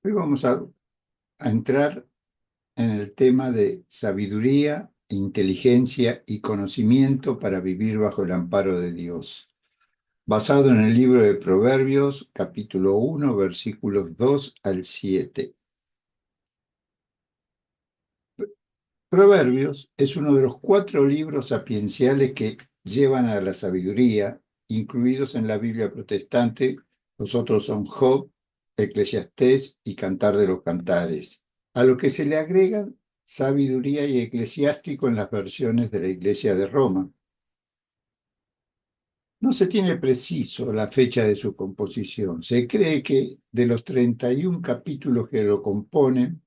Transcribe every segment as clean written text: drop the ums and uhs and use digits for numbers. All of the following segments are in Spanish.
Hoy vamos a entrar en el tema de sabiduría, inteligencia y conocimiento para vivir bajo el amparo de Dios, basado en el libro de Proverbios, capítulo 1, versículos 2 al 7. Proverbios es uno de los 4 libros sapienciales que llevan a la sabiduría, incluidos en la Biblia protestante. Los otros son Job, Eclesiastés y Cantar de los Cantares, a lo que se le agregan sabiduría y eclesiástico en las versiones de la Iglesia de Roma. No se tiene preciso la fecha de su composición. Se cree que de los 31 capítulos que lo componen,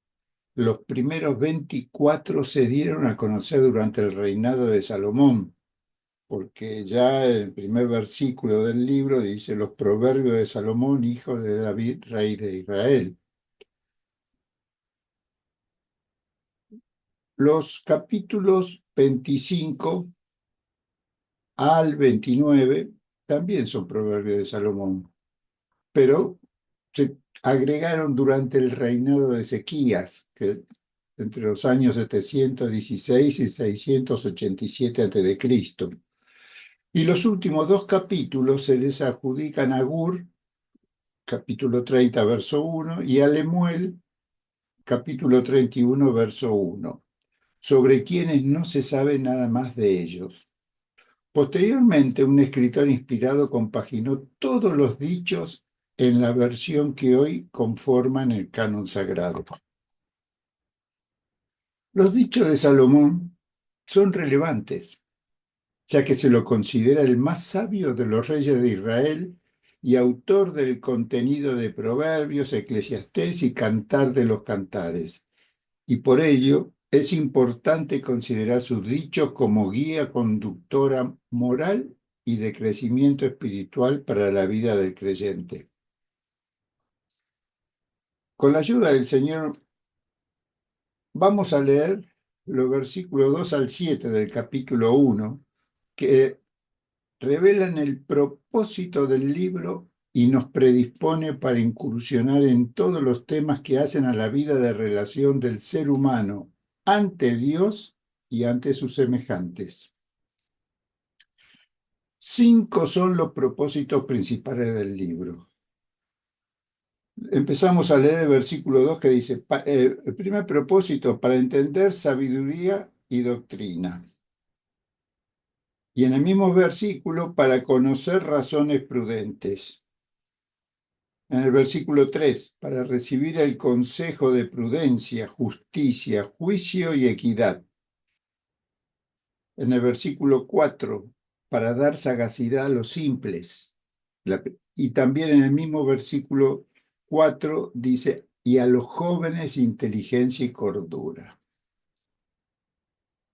los primeros 24 se dieron a conocer durante el reinado de Salomón, porque ya el primer versículo del libro dice los proverbios de Salomón, hijo de David, rey de Israel. Los capítulos 25 al 29 también son proverbios de Salomón, pero se agregaron durante el reinado de Ezequías, que entre los años 716 y 687 a.C. Y los últimos 2 capítulos se les adjudican a Gur, capítulo 30, verso 1, y a Lemuel, capítulo 31, verso 1, sobre quienes no se sabe nada más de ellos. Posteriormente, un escritor inspirado compaginó todos los dichos en la versión que hoy conforman el canon sagrado. Los dichos de Salomón son relevantes, ya que se lo considera el más sabio de los reyes de Israel y autor del contenido de Proverbios, Eclesiastés y Cantar de los Cantares. Y por ello es importante considerar sus dichos como guía conductora moral y de crecimiento espiritual para la vida del creyente. Con la ayuda del Señor, vamos a leer los versículos 2 al 7 del capítulo 1, que revelan el propósito del libro y nos predispone para incursionar en todos los temas que hacen a la vida de relación del ser humano ante Dios y ante sus semejantes. 5 son los propósitos principales del libro. Empezamos a leer el versículo 2 que dice, el primer propósito, para entender sabiduría y doctrina. Y en el mismo versículo, para conocer razones prudentes. En el versículo 3, para recibir el consejo de prudencia, justicia, juicio y equidad. En el versículo 4, para dar sagacidad a los simples. Y también en el mismo versículo 4 dice, y a los jóvenes inteligencia y cordura.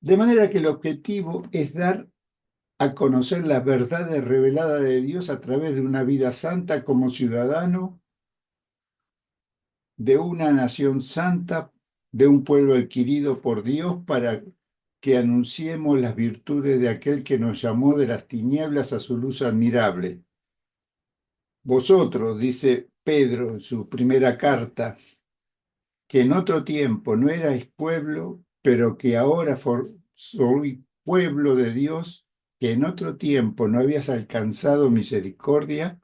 De manera que el objetivo es dar a conocer las verdades reveladas de Dios a través de una vida santa como ciudadano de una nación santa, de un pueblo adquirido por Dios, para que anunciemos las virtudes de aquel que nos llamó de las tinieblas a su luz admirable. Vosotros, dice Pedro en su primera carta, que en otro tiempo no erais pueblo, pero que ahora sois pueblo de Dios, que en otro tiempo no habías alcanzado misericordia,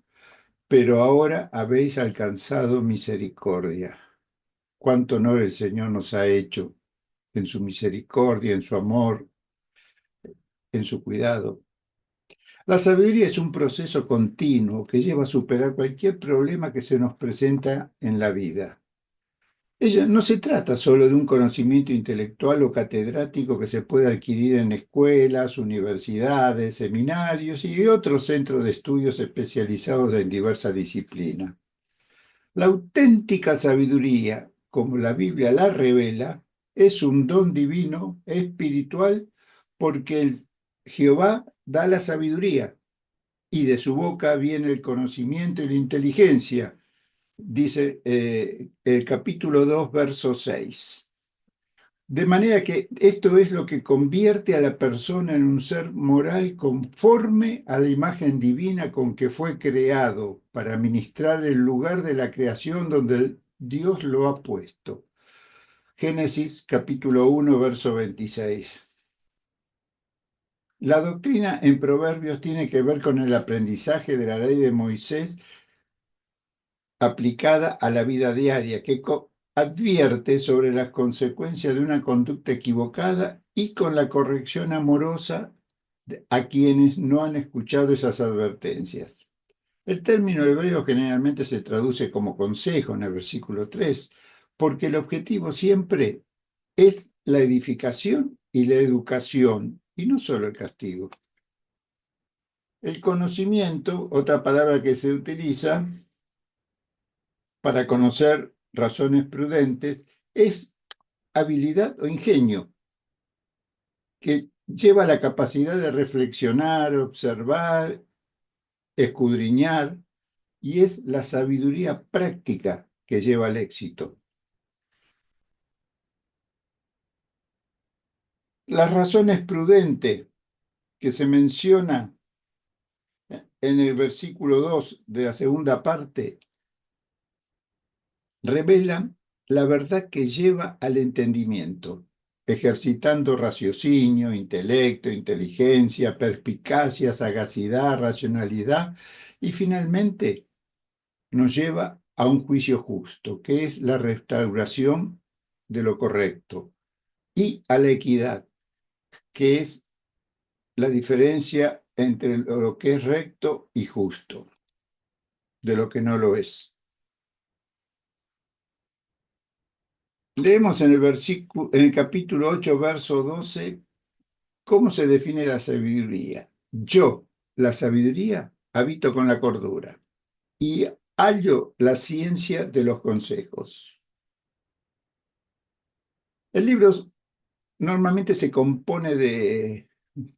pero ahora habéis alcanzado misericordia. Cuánto honor el Señor nos ha hecho en su misericordia, en su amor, en su cuidado. La sabiduría es un proceso continuo que lleva a superar cualquier problema que se nos presenta en la vida. Ella no se trata solo de un conocimiento intelectual o catedrático que se puede adquirir en escuelas, universidades, seminarios y otros centros de estudios especializados en diversas disciplinas. La auténtica sabiduría, como la Biblia la revela, es un don divino, espiritual, porque Jehová da la sabiduría y de su boca viene el conocimiento y la inteligencia, dice el capítulo 2, verso 6. De manera que esto es lo que convierte a la persona en un ser moral conforme a la imagen divina con que fue creado para ministrar el lugar de la creación donde Dios lo ha puesto. Génesis capítulo 1, verso 26. La doctrina en Proverbios tiene que ver con el aprendizaje de la ley de Moisés aplicada a la vida diaria, que advierte sobre las consecuencias de una conducta equivocada y con la corrección amorosa a quienes no han escuchado esas advertencias. El término hebreo generalmente se traduce como consejo en el versículo 3, porque el objetivo siempre es la edificación y la educación, y no solo el castigo. El conocimiento, otra palabra que se utiliza para conocer razones prudentes, es habilidad o ingenio, que lleva la capacidad de reflexionar, observar, escudriñar, y es la sabiduría práctica que lleva al éxito. Las razones prudentes que se menciona en el versículo 2 de la segunda parte revelan la verdad que lleva al entendimiento, ejercitando raciocinio, intelecto, inteligencia, perspicacia, sagacidad, racionalidad y finalmente nos lleva a un juicio justo, que es la restauración de lo correcto, y a la equidad, que es la diferencia entre lo que es recto y justo, de lo que no lo es. Leemos en el capítulo 8, verso 12, cómo se define la sabiduría. Yo, la sabiduría, habito con la cordura y hallo la ciencia de los consejos. El libro normalmente se compone de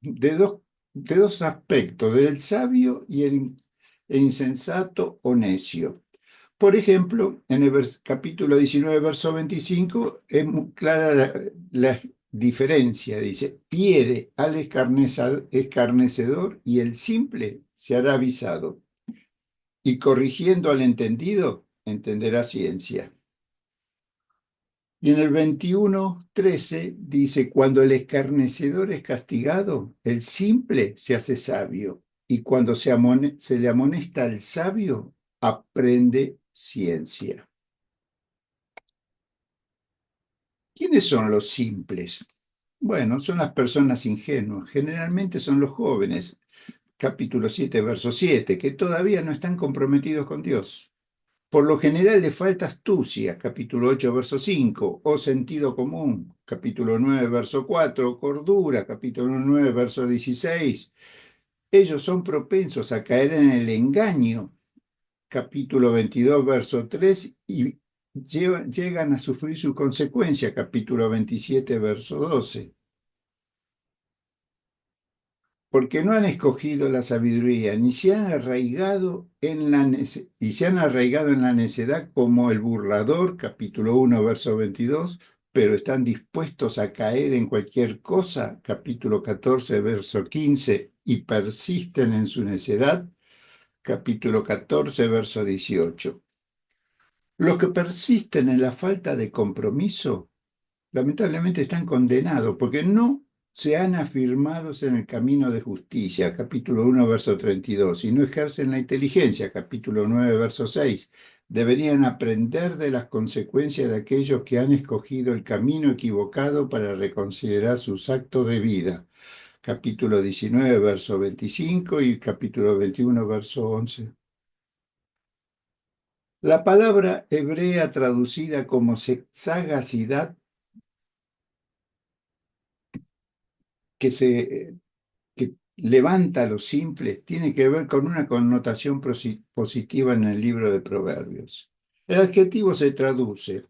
dos aspectos, del sabio y el insensato o necio. Por ejemplo, en el capítulo 19, verso 25, es muy clara la diferencia. Dice, hiere al escarnecedor y el simple se hará avisado. Y corrigiendo al entendido, entenderá ciencia. Y en el 21:13 dice, cuando el escarnecedor es castigado, el simple se hace sabio. Y cuando se le amonesta al sabio, aprende ciencia. ¿Quiénes son los simples? Bueno, son las personas ingenuas, generalmente son los jóvenes, capítulo 7, verso 7, que todavía no están comprometidos con Dios. Por lo general le falta astucia, capítulo 8, verso 5, o sentido común, capítulo 9, verso 4, o cordura, capítulo 9, verso 16. Ellos son propensos a caer en el engaño, capítulo 22, verso 3, y llegan a sufrir sus consecuencias, capítulo 27, verso 12. Porque no han escogido la sabiduría, ni se han arraigado en la necedad como el burlador, capítulo 1, verso 22, pero están dispuestos a caer en cualquier cosa, capítulo 14, verso 15, y persisten en su necedad, capítulo 14, verso 18. Los que persisten en la falta de compromiso, lamentablemente están condenados porque no se han afirmado en el camino de justicia, capítulo 1, verso 32, y no ejercen la inteligencia, capítulo 9, verso 6. Deberían aprender de las consecuencias de aquellos que han escogido el camino equivocado para reconsiderar sus actos de vida, capítulo 19, verso 25 y capítulo 21, verso 11. La palabra hebrea traducida como sagacidad que levanta a los simples tiene que ver con una connotación positiva en el libro de Proverbios. El adjetivo se traduce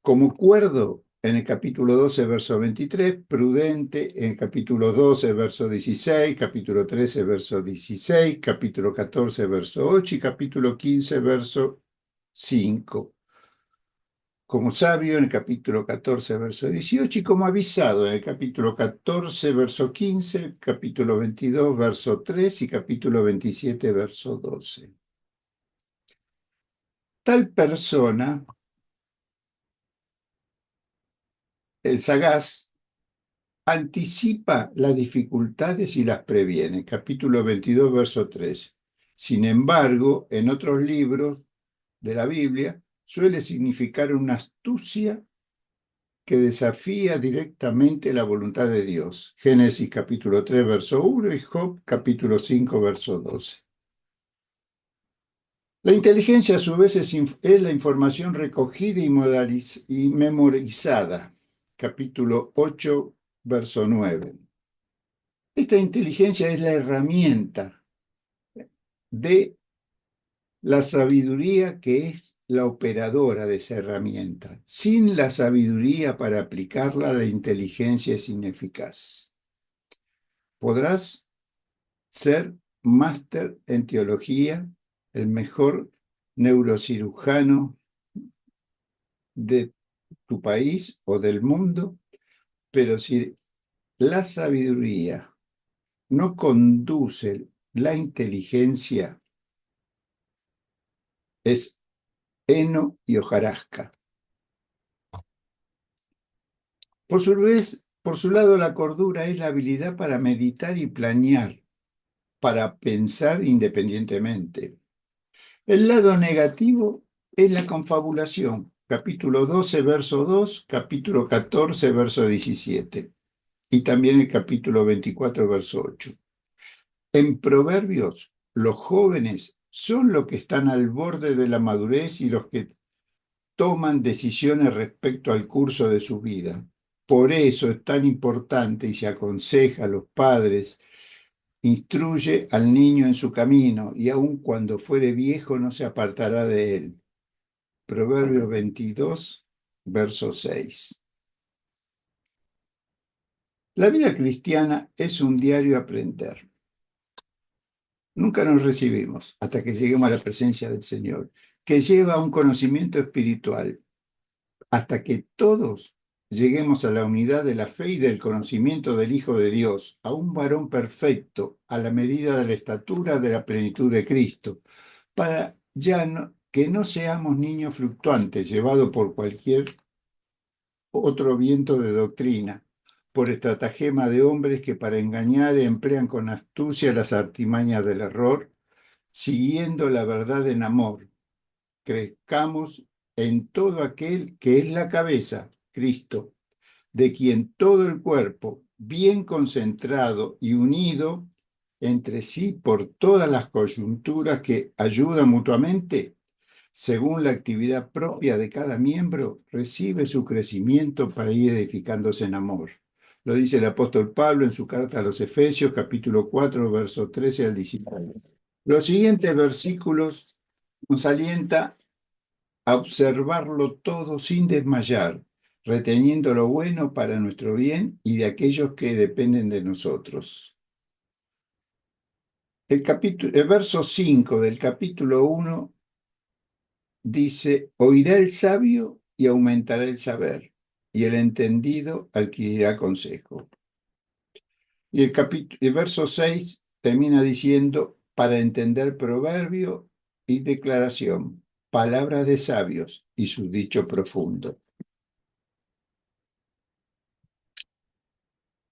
como cuerdo en el capítulo 12, verso 23, prudente en el capítulo 12, verso 16, capítulo 13, verso 16, capítulo 14, verso 8 y capítulo 15, verso 5. Como sabio en el capítulo 14, verso 18, y como avisado en el capítulo 14, verso 15, capítulo 22, verso 3 y capítulo 27, verso 12. Tal persona El sagaz anticipa las dificultades y las previene. Capítulo 22, verso 3. Sin embargo, en otros libros de la Biblia suele significar una astucia que desafía directamente la voluntad de Dios. Génesis capítulo 3, verso 1 y Job capítulo 5, verso 12. La inteligencia, a su vez, es la información recogida y memorizada. Capítulo 8, verso 9. Esta inteligencia es la herramienta de la sabiduría que es la operadora de esa herramienta. Sin la sabiduría para aplicarla, la inteligencia es ineficaz. Podrás ser máster en teología, el mejor neurocirujano de tu país o del mundo, pero si la sabiduría no conduce la inteligencia, es heno y hojarasca. Por su lado, la cordura es la habilidad para meditar y planear, para pensar independientemente. El lado negativo es la confabulación, capítulo 12, verso 2, capítulo 14, verso 17, y también el capítulo 24, verso 8. En Proverbios, los jóvenes son los que están al borde de la madurez y los que toman decisiones respecto al curso de su vida. Por eso es tan importante y se aconseja a los padres: instruye al niño en su camino, y aun cuando fuere viejo no se apartará de él. Proverbios 22, verso 6. La vida cristiana es un diario aprender. Nunca nos recibimos hasta que lleguemos a la presencia del Señor, que lleva a un conocimiento espiritual, hasta que todos lleguemos a la unidad de la fe y del conocimiento del Hijo de Dios, a un varón perfecto, a la medida de la estatura de la plenitud de Cristo, para que no seamos niños fluctuantes, llevados por cualquier otro viento de doctrina, por estratagema de hombres que para engañar emplean con astucia las artimañas del error, siguiendo la verdad en amor. Crezcamos en todo aquel que es la cabeza, Cristo, de quien todo el cuerpo, bien concentrado y unido entre sí por todas las coyunturas que ayudan mutuamente, según la actividad propia de cada miembro, recibe su crecimiento para ir edificándose en amor. Lo dice el apóstol Pablo en su carta a los Efesios, capítulo 4, versos 13 al 19. Los siguientes versículos nos alienta a observarlo todo sin desmayar, reteniendo lo bueno para nuestro bien y de aquellos que dependen de nosotros. El verso 5 del capítulo 1 dice: oirá el sabio y aumentará el saber, y el entendido adquirirá consejo. Y el verso 6 termina diciendo: para entender proverbio y declaración, palabras de sabios y su dicho profundo.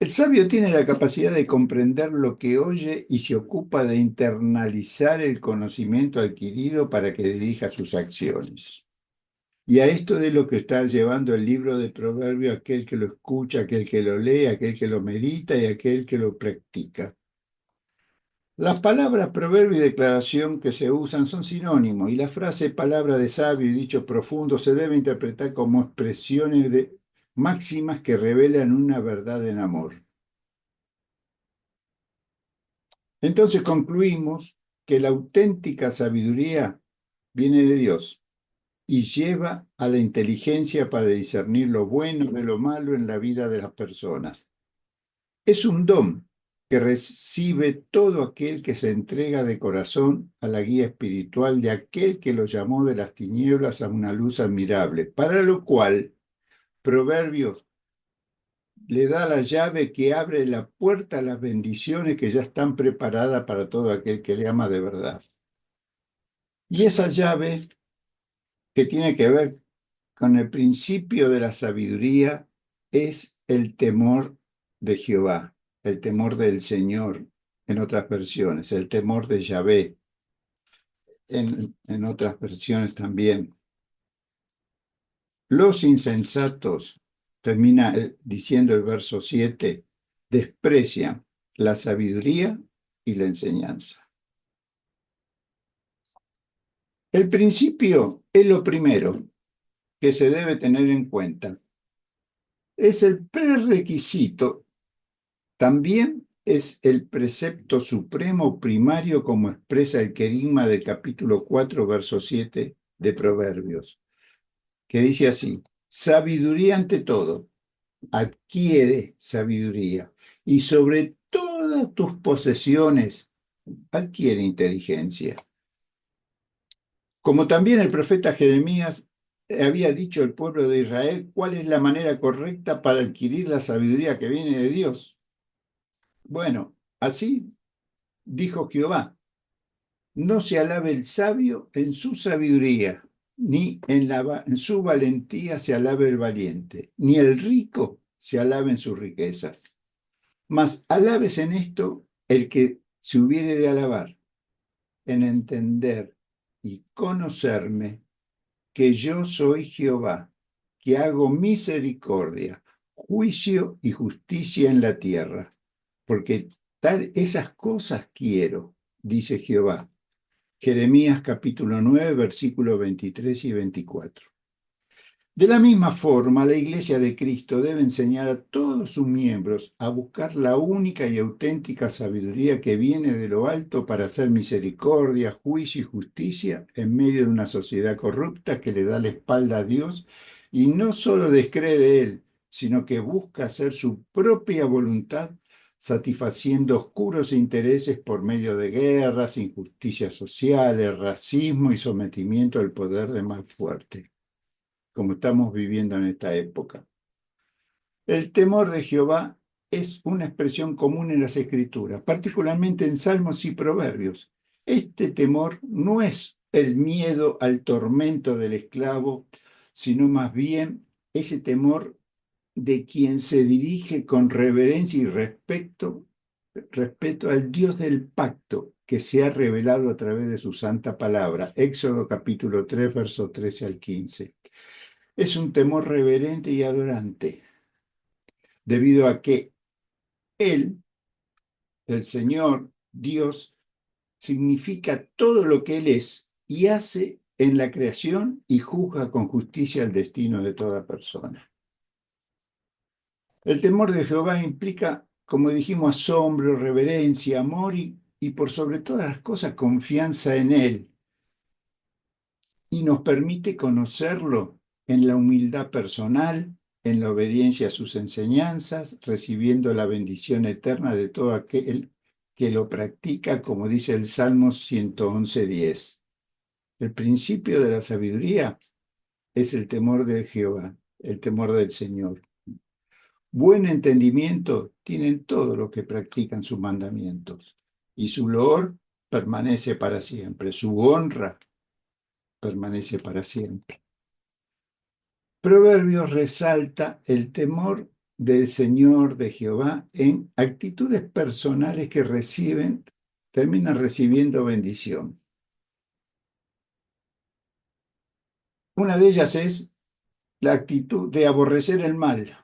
El sabio tiene la capacidad de comprender lo que oye y se ocupa de internalizar el conocimiento adquirido para que dirija sus acciones. Y a esto de lo que está llevando el libro de Proverbios, aquel que lo escucha, aquel que lo lee, aquel que lo medita y aquel que lo practica. Las palabras proverbio y declaración que se usan son sinónimos, y la frase palabra de sabio y dicho profundo se debe interpretar como expresiones de máximas que revelan una verdad en amor. Entonces concluimos que la auténtica sabiduría viene de Dios y lleva a la inteligencia para discernir lo bueno de lo malo en la vida de las personas. Es un don que recibe todo aquel que se entrega de corazón a la guía espiritual de aquel que lo llamó de las tinieblas a una luz admirable, para lo cual Proverbios le da la llave que abre la puerta a las bendiciones que ya están preparadas para todo aquel que le ama de verdad. Y esa llave, que tiene que ver con el principio de la sabiduría, es el temor de Jehová, el temor del Señor, en otras versiones, el temor de Yahvé, en otras versiones también. Los insensatos, termina diciendo el verso 7, desprecian la sabiduría y la enseñanza. El principio es lo primero que se debe tener en cuenta. Es el prerequisito, también es el precepto supremo primario, como expresa el querigma del capítulo 4, verso 7 de Proverbios, que dice así: sabiduría ante todo, adquiere sabiduría, y sobre todas tus posesiones adquiere inteligencia. Como también el profeta Jeremías había dicho al pueblo de Israel cuál es la manera correcta para adquirir la sabiduría que viene de Dios. Bueno, así dijo Jehová: no se alabe el sabio en su sabiduría, ni en su valentía se alabe el valiente, ni el rico se alabe en sus riquezas. Mas alabes en esto el que se hubiere de alabar, en entender y conocerme, que yo soy Jehová, que hago misericordia, juicio y justicia en la tierra, porque esas cosas quiero, dice Jehová. Jeremías capítulo 9, versículos 23 y 24. De la misma forma, la Iglesia de Cristo debe enseñar a todos sus miembros a buscar la única y auténtica sabiduría que viene de lo alto para hacer misericordia, juicio y justicia en medio de una sociedad corrupta que le da la espalda a Dios y no solo descree de Él, sino que busca hacer su propia voluntad, satisfaciendo oscuros intereses por medio de guerras, injusticias sociales, racismo y sometimiento al poder de más fuerte, como estamos viviendo en esta época. El temor de Jehová es una expresión común en las Escrituras, particularmente en Salmos y Proverbios. Este temor no es el miedo al tormento del esclavo, sino más bien ese temor de quien se dirige con reverencia y respeto al Dios del pacto que se ha revelado a través de su santa palabra. Éxodo capítulo 3, versos 13 al 15. Es un temor reverente y adorante, debido a que Él, el Señor, Dios, significa todo lo que Él es y hace en la creación y juzga con justicia el destino de toda persona. El temor de Jehová implica, como dijimos, asombro, reverencia, amor y por sobre todas las cosas confianza en Él, y nos permite conocerlo en la humildad personal, en la obediencia a sus enseñanzas, recibiendo la bendición eterna de todo aquel que lo practica, como dice el Salmo 111:10. El principio de la sabiduría es el temor de Jehová, el temor del Señor. Buen entendimiento tienen todos los que practican sus mandamientos, y su loor permanece para siempre, su honra permanece para siempre. Proverbios resalta el temor del Señor, de Jehová, en actitudes personales que terminan recibiendo bendición. Una de ellas es la actitud de aborrecer el mal,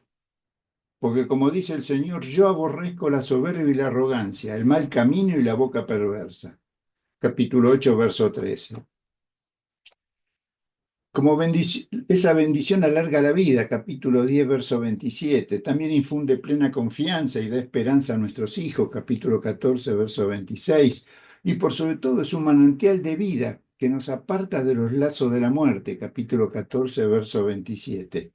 porque como dice el Señor, yo aborrezco la soberbia y la arrogancia, el mal camino y la boca perversa. Capítulo 8, verso 13. Como esa bendición alarga la vida, capítulo 10, verso 27. También infunde plena confianza y da esperanza a nuestros hijos, capítulo 14, verso 26. Y por sobre todo es un manantial de vida que nos aparta de los lazos de la muerte, capítulo 14, verso 27.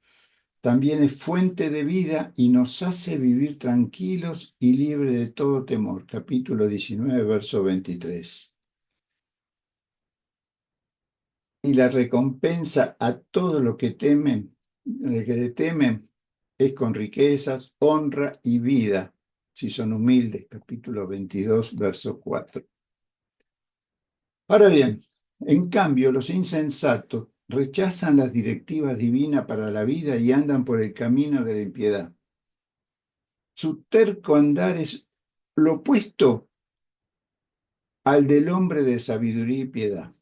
También es fuente de vida y nos hace vivir tranquilos y libres de todo temor, capítulo 19, verso 23. Y la recompensa a todo lo que temen, el que le temen, es con riquezas, honra y vida, si son humildes, capítulo 22, verso 4. Ahora bien, en cambio, los insensatos rechazan las directivas divinas para la vida y andan por el camino de la impiedad. Su terco andar es lo opuesto al del hombre de sabiduría y piedad.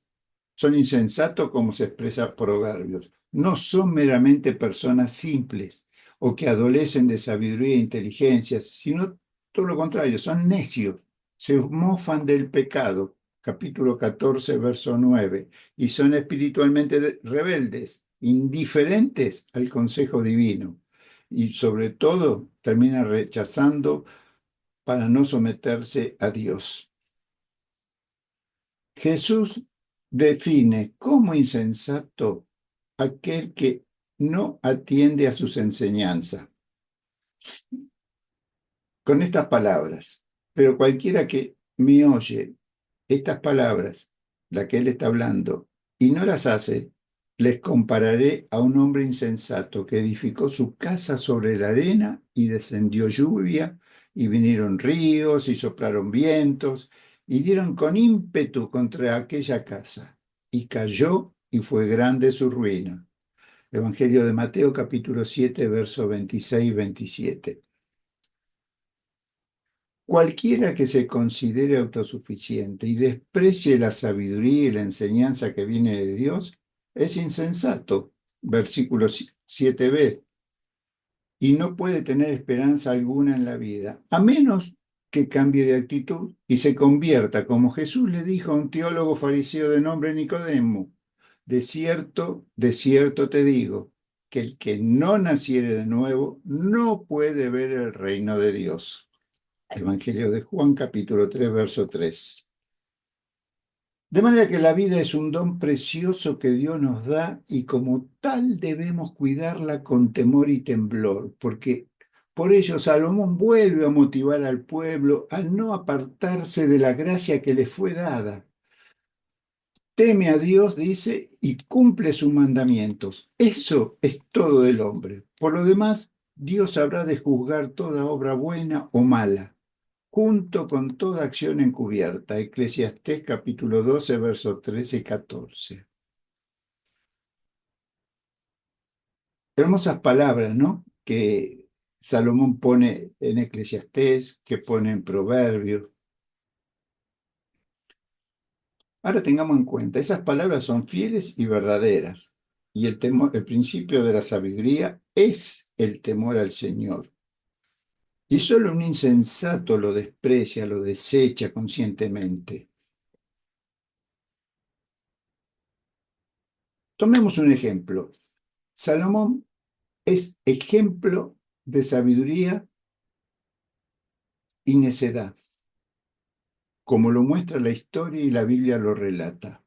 Son insensatos como se expresa Proverbios. No son meramente personas simples o que adolecen de sabiduría e inteligencia, sino todo lo contrario, son necios, se mofan del pecado, capítulo 14, verso 9, y son espiritualmente rebeldes, indiferentes al consejo divino, y sobre todo terminan rechazando para no someterse a Dios. Jesús define como insensato aquel que no atiende a sus enseñanzas con estas palabras. Pero cualquiera que me oye estas palabras, la que él está hablando, y no las hace, les compararé a un hombre insensato que edificó su casa sobre la arena y descendió lluvia, y vinieron ríos y soplaron vientos, y dieron con ímpetu contra aquella casa, y cayó y fue grande su ruina. Evangelio de Mateo, capítulo 7, versos 26 y 27. Cualquiera que se considere autosuficiente y desprecie la sabiduría y la enseñanza que viene de Dios es insensato, versículo 7b, y no puede tener esperanza alguna en la vida, a menos que cambie de actitud y se convierta, como Jesús le dijo a un teólogo fariseo de nombre Nicodemo: de cierto te digo, que el que no naciere de nuevo no puede ver el reino de Dios. Evangelio de Juan, capítulo 3, verso 3. De manera que la vida es un don precioso que Dios nos da y como tal debemos cuidarla con temor y temblor, porque por ello Salomón vuelve a motivar al pueblo a no apartarse de la gracia que le fue dada. Teme a Dios, dice, y cumple sus mandamientos. Eso es todo del hombre. Por lo demás, Dios habrá de juzgar toda obra buena o mala, junto con toda acción encubierta. Eclesiastés capítulo 12, versos 13 y 14. Hermosas palabras, ¿no? Que Salomón pone en Eclesiastés, que pone en Proverbios. Ahora tengamos en cuenta, esas palabras son fieles y verdaderas. Y el principio de la sabiduría es el temor al Señor. Y solo un insensato lo desprecia, lo desecha conscientemente. Tomemos un ejemplo. Salomón es ejemplo de sabiduría y necedad, como lo muestra la historia y la Biblia lo relata.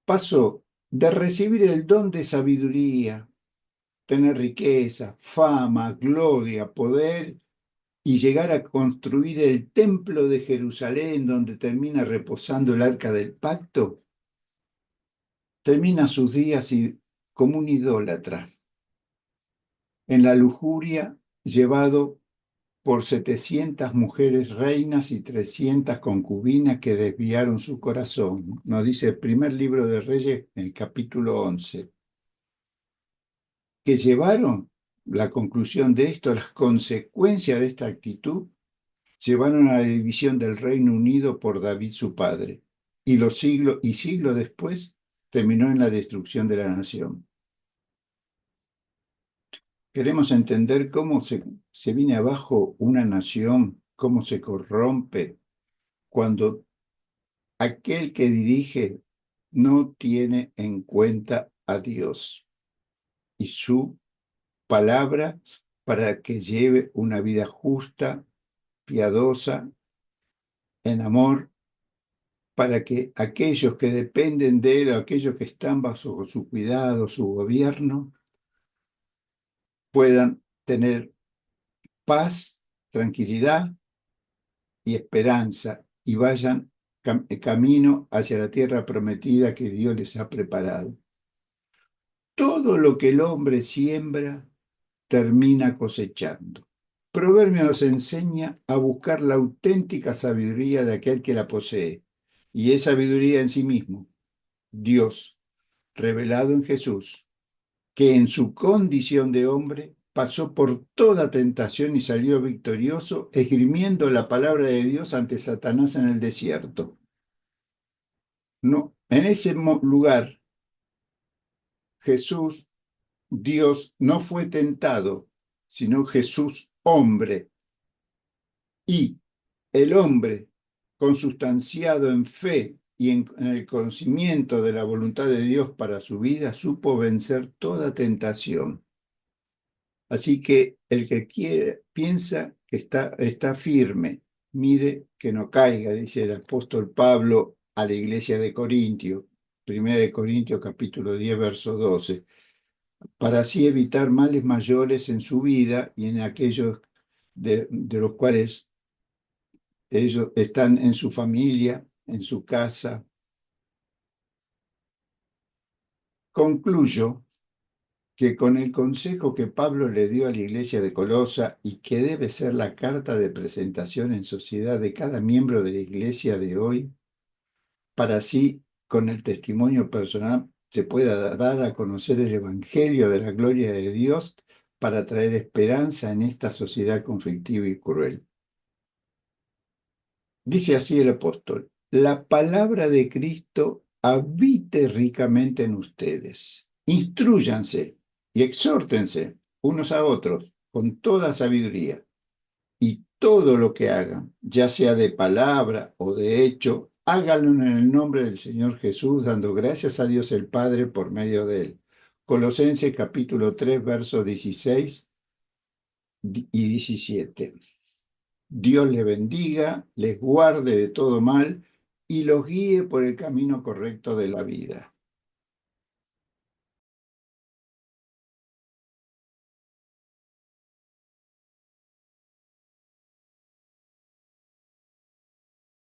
Pasó de recibir el don de sabiduría, tener riqueza, fama, gloria, poder, y llegar a construir el templo de Jerusalén donde termina reposando el arca del pacto, termina sus días como un idólatra, en la lujuria, llevado por 700 mujeres reinas y 300 concubinas que desviaron su corazón. Nos dice el primer libro de Reyes, en el capítulo 11, que llevaron la conclusión de esto, las consecuencias de esta actitud, llevaron a la división del Reino Unido por David su padre, y siglos después terminó en la destrucción de la nación. Queremos entender cómo se viene abajo una nación, cómo se corrompe cuando aquel que dirige no tiene en cuenta a Dios y su palabra para que lleve una vida justa, piadosa, en amor, para que aquellos que dependen de él, aquellos que están bajo su cuidado, su gobierno, puedan tener paz, tranquilidad y esperanza y vayan camino hacia la tierra prometida que Dios les ha preparado. Todo lo que el hombre siembra termina cosechando. Proverbio nos enseña a buscar la auténtica sabiduría de aquel que la posee, y es sabiduría en sí mismo. Dios, revelado en Jesús, que en su condición de hombre pasó por toda tentación y salió victorioso, esgrimiendo la palabra de Dios ante Satanás en el desierto. No, en ese lugar, Jesús, Dios, no fue tentado, sino Jesús, hombre. Y el hombre, consustanciado en fe y en el conocimiento de la voluntad de Dios para su vida, supo vencer toda tentación. Así que el que quiere, piensa que está firme, mire que no caiga, dice el apóstol Pablo a la iglesia de Corintio, 1 de Corintios capítulo 10, verso 12, para así evitar males mayores en su vida y en aquellos de los cuales ellos están en su familia, en su casa. Concluyo que con el consejo que Pablo le dio a la iglesia de Colosa y que debe ser la carta de presentación en sociedad de cada miembro de la iglesia de hoy, para así, con el testimonio personal, se pueda dar a conocer el Evangelio de la gloria de Dios para traer esperanza en esta sociedad conflictiva y cruel. Dice así el apóstol: la palabra de Cristo habite ricamente en ustedes. Instrúyanse y exhórtense unos a otros con toda sabiduría. Y todo lo que hagan, ya sea de palabra o de hecho, háganlo en el nombre del Señor Jesús, dando gracias a Dios el Padre por medio de él. Colosenses capítulo 3, versos 16 y 17. Dios les bendiga, les guarde de todo mal y los guíe por el camino correcto de la vida.